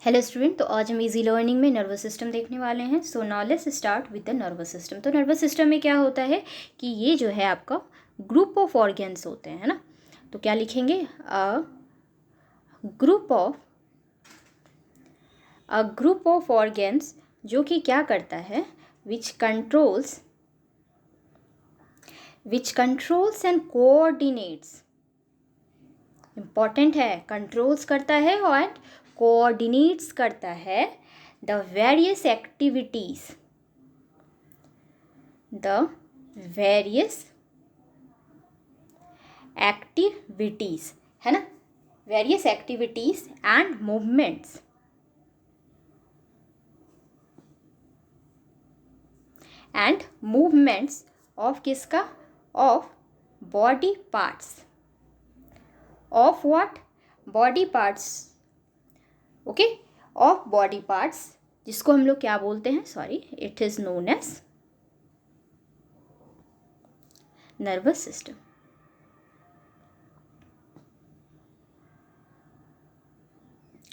Hello student, तो आज हम इजी लर्निंग में नर्वस सिस्टम देखने वाले हैं। So now let's start with the nervous system. तो नर्वस सिस्टम में क्या होता है कि ये जो है आपका ग्रुप ऑफ ऑर्गन्स होते हैं, है ना। तो क्या लिखेंगे? ग्रुप ऑफ ऑर्गन्स जो कि क्या करता है, विच कंट्रोल्स एंड कोऑर्डिनेट्स। इम्पॉर्टेंट है, कंट्रोल्स करता है और कोऑर्डिनेट्स करता है द वेरियस एक्टिविटीज, है ना, various activities and movements of किसका? Of body parts. Of what? Body parts. Okay, of body parts, जिसको हम लोग क्या बोलते हैं? Sorry, it is known as nervous system.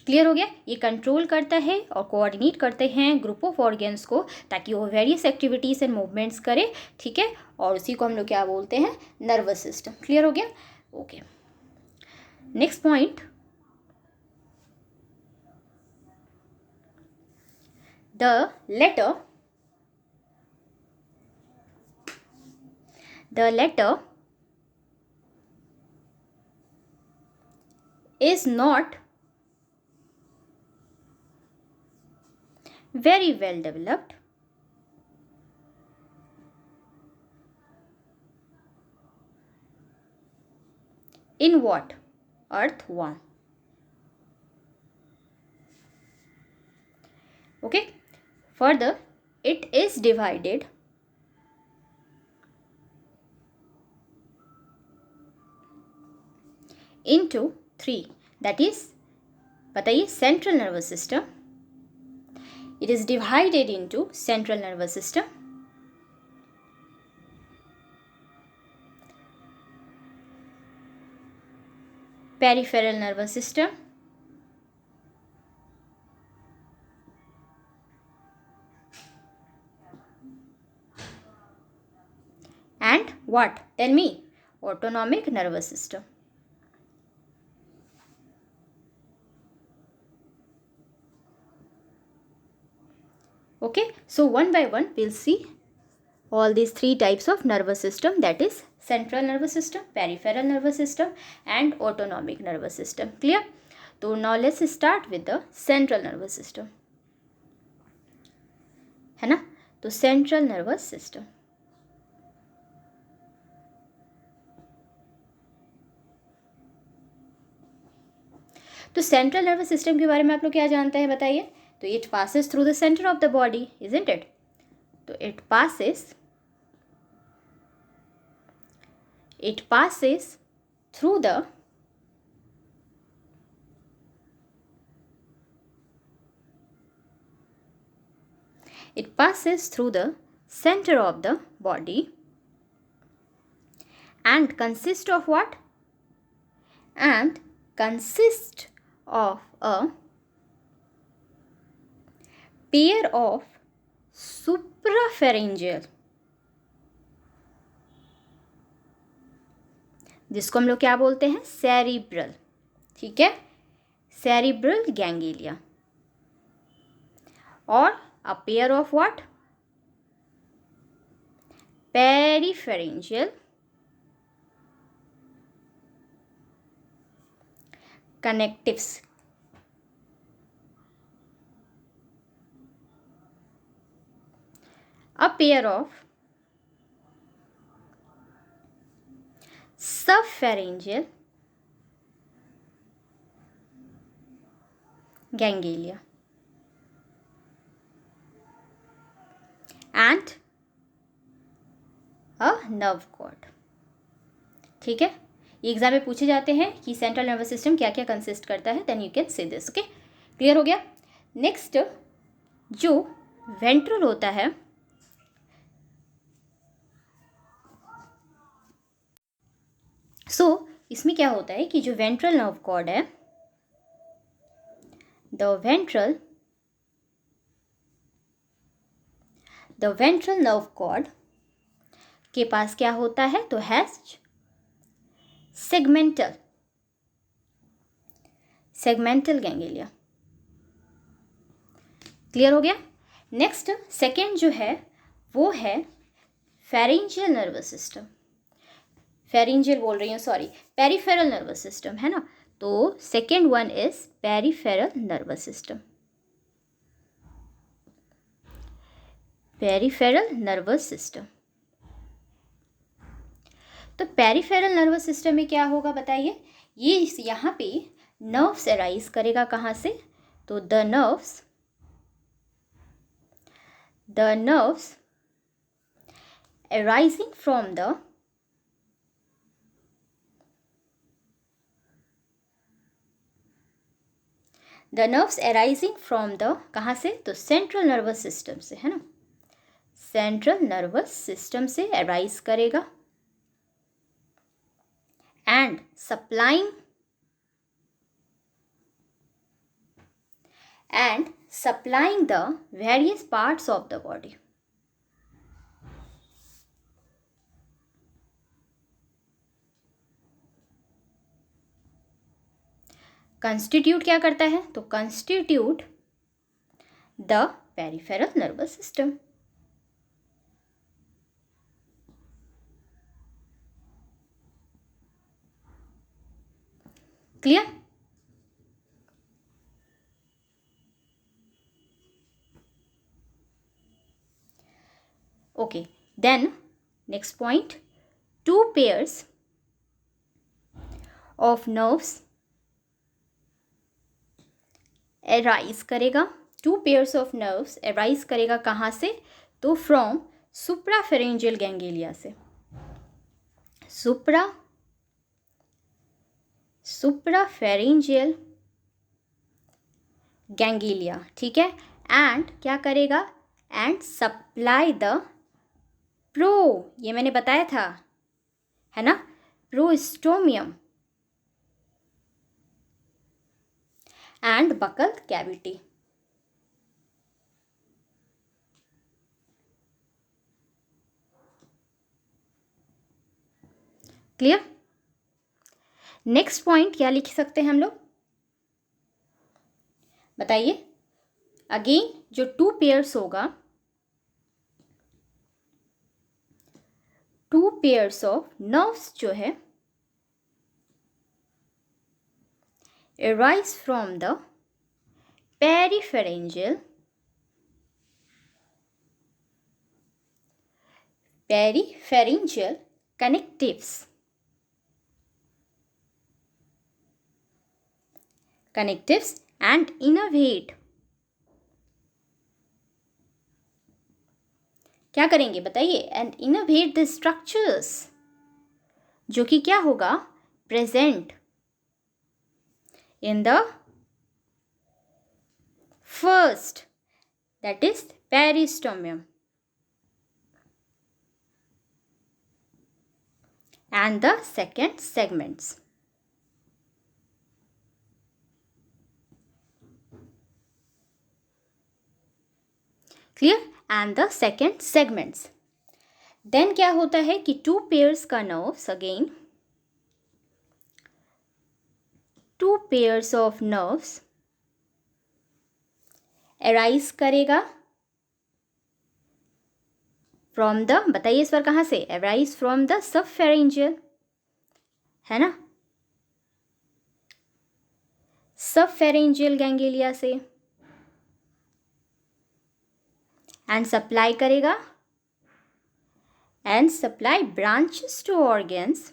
Clear हो गया? ये कंट्रोल करता है और कोऑर्डिनेट करते हैं ग्रुप ऑफ ऑर्गन्स को, ताकि वो वेरियस एक्टिविटीज एंड मूवमेंट्स करे, ठीक है। और उसी को हम लोग क्या बोलते हैं? Nervous system. क्लियर हो गया? Okay, next point, the letter is not very well developed in what? Earthworm. Okay, further it is divided into three, that is, बताइए, central nervous system. It is divided into central nervous system, peripheral nervous system, and what? Tell me. Autonomic nervous system. Okay, so one by one we'll see all these three types of nervous system, that is central nervous system, peripheral nervous system and autonomic nervous system. Clear? So now let's start with the central nervous system, है ना। तो central nervous system, तो central nervous system के बारे में आप लोग क्या जानते हैं, बताइए। तो it passes through the centre of the body, isn't it? तो it passes through the center of the body and consists of what? And consists of a pair of suprapharyngeal, जिसको हम लोग क्या बोलते हैं? सेरिब्रल, ठीक है, सेरिब्रल गैंग्लिया, और a pair of what? Peripharyngeal connectives, a pair of subpharyngeal ganglia, and a nerve cord, ठीक है। ये एग्जाम में पूछे जाते हैं कि सेंट्रल नर्वस सिस्टम क्या क्या कंसिस्ट करता है, then you can say this. Okay, clear हो गया? नेक्स्ट, जो वेंट्रल होता है, इसमें क्या होता है कि जो वेंट्रल नर्व कॉर्ड है, द वेंट्रल नर्व कॉर्ड के पास क्या होता है, तो हैज सेगमेंटल गैंग्लिया। क्लियर हो गया। नेक्स्ट सेकेंड जो है वो है फेरेंजियल नर्वस सिस्टम, फेरेंजियल बोल रही हूँ सॉरी, पेरिफेरल नर्वस सिस्टम है ना। तो second one is peripheral nervous system, peripheral nervous system. तो पेरिफेरल नर्वस सिस्टम में क्या होगा बताइए, ये यहाँ पे नर्व्स अराइज करेगा कहाँ से, तो the nerves arising from the कहाँ से, तो सेंट्रल नर्वस सिस्टम से, है ना, सेंट्रल नर्वस सिस्टम से अराइज करेगा and supplying the various parts of the body. Constitute क्या करता है, तो constitute the peripheral nervous system. Clear. Okay, then next point, two pairs of nerves arise करेगा, two pairs of nerves arise करेगा कहाँ से, तो फ्रॉम सुप्राफेरेंजियल गैंग्लिया से, सुप्राफेरेंजियल गैंग्लिया, ठीक है। एंड क्या करेगा, एंड सप्लाई द ये मैंने बताया था, है ना, prostomium and buccal cavity. Clear. Next point क्या लिख सकते हैं हम लोग, बताइए। अगेन जो टू पेयर्स होगा, टू पेयर्स ऑफ नर्व्स जो है arise from the peripheral connectives and innervate, क्या करेंगे बताइए, एंड इनोवेट द स्ट्रक्चर्स, जो कि क्या होगा, present in the first, that is peristomium and the second segments. Clear. And the second segments. Then क्या होता है कि टू पेयर्स का nerves, again two pairs of nerves arise करेगा फ्रॉम द, बताइए इस बार कहाँ से, अराइज फ्रॉम द सबफेरेंजियल, है ना, सबफेरेंजियल गैंग्लिया से, एंड सप्लाई करेगा, and supply branches to organs,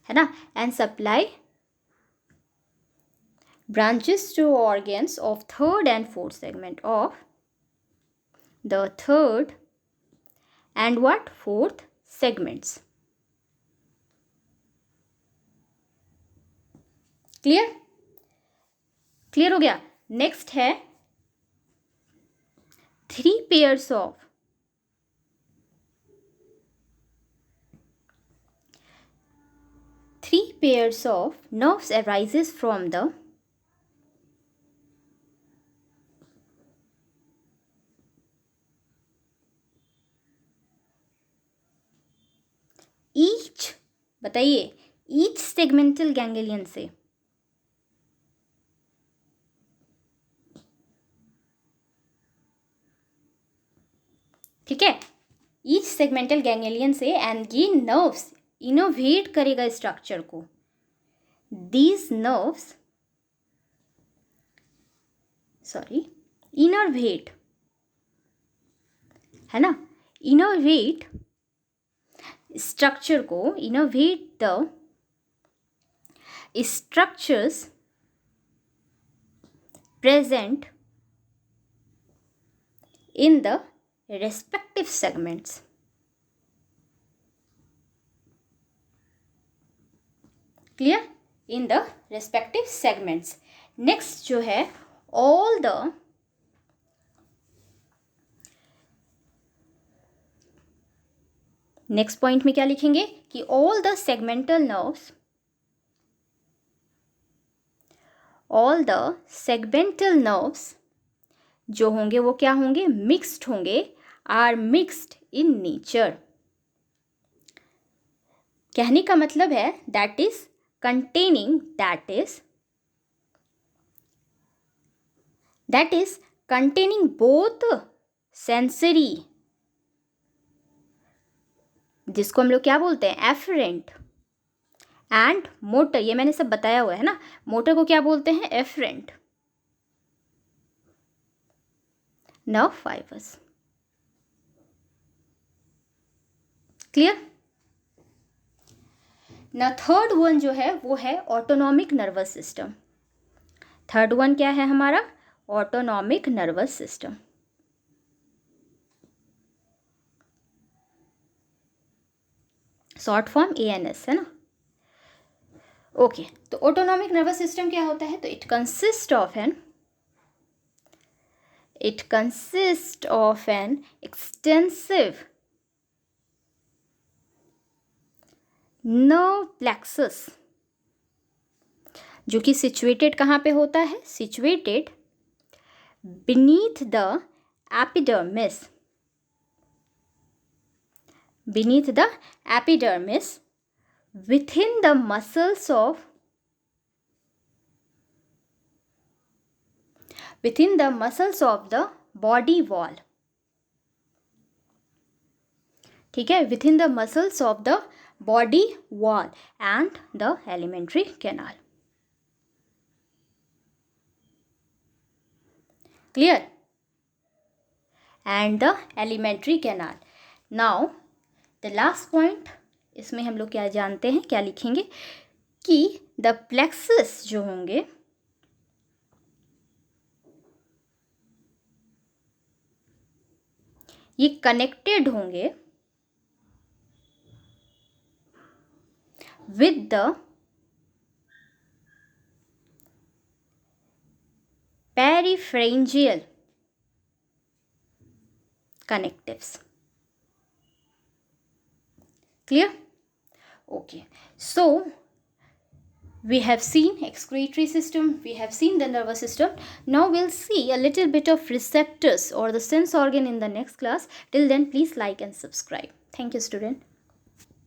है ना, and supply branches to organs of third and fourth segment of the third and what, fourth segments. Clear, clear हो गया। Next है three pairs three pairs of nerves arises from the each, बताइए, each segmental ganglion से, ठीक है, each segmental ganglion से, and ये nerves innovate करेगा स्ट्रक्चर को. These nerves, सॉरी, इनोवेट है ना, इनोवेट स्ट्रक्चर को, innovate the structures present in the respective segments. Clear? In the respective segments. Next जो है, all the नेक्स्ट पॉइंट में क्या लिखेंगे कि all the segmental nerves, all the segmental nerves जो होंगे वो क्या होंगे, मिक्स्ड होंगे, आर मिक्स्ड इन नेचर. कहने का मतलब है that is containing, that is containing both sensory, जिसको हम लोग क्या बोलते हैं, एफरेंट, एंड मोटर. ये मैंने सब बताया हुआ है ना, मोटर को क्या बोलते हैं, एफरेंट नर्व फाइबर्स. क्लियर? ना थर्ड वन जो है वो है autonomic nervous system. Third one क्या है हमारा, autonomic nervous system. Short form ANS है ना. ओके, तो ऑटोनॉमिक नर्वस सिस्टम क्या होता है, तो it consist of an extensive nerve plexus, जो कि सिचुएटेड कहाँ पे होता है, situated beneath the epidermis, within the muscles of the body wall. ठीक है, within the muscles of the body wall and the alimentary canal. Clear? And the alimentary canal. Now the last point, इसमें हम लोग क्या जानते हैं, क्या लिखेंगे कि द प्लेक्सस जो होंगे ये कनेक्टेड होंगे with the peripharyngeal connectives. Clear? Okay, so we have seen excretory system, we have seen the nervous system. Now we'll see a little bit of receptors or the sense organ in the next class. Till then, please like and subscribe. Thank you, student.